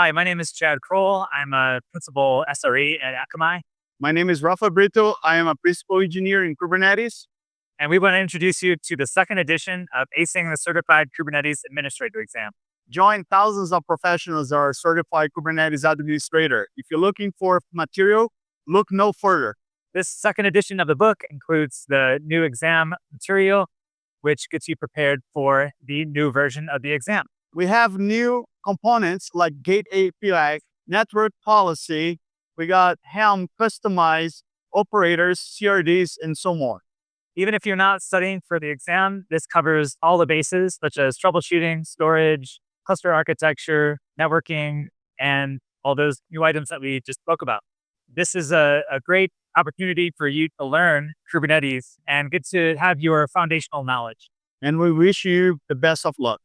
Hi, my name is Chad Crowell. I'm a principal SRE at Akamai, My name is Rafael Brito. I am a principal engineer in Kubernetes. and we want to introduce you to the second edition of Acing the Certified Kubernetes Administrator exam. Join thousands of professionals that are certified Kubernetes administrator. If you're looking for material, look no further. This second edition of the book includes the new exam material, which gets you prepared for the new version of the exam. We have new components like Gate API, network policy. We got Helm customized operators, CRDs, and so more. Even if you're not studying for the exam, this covers all the bases such as troubleshooting, storage, cluster architecture, networking, and all those new items that we just spoke about. This is a great opportunity for you to learn Kubernetes and get to have your foundational knowledge. And we wish you the best of luck.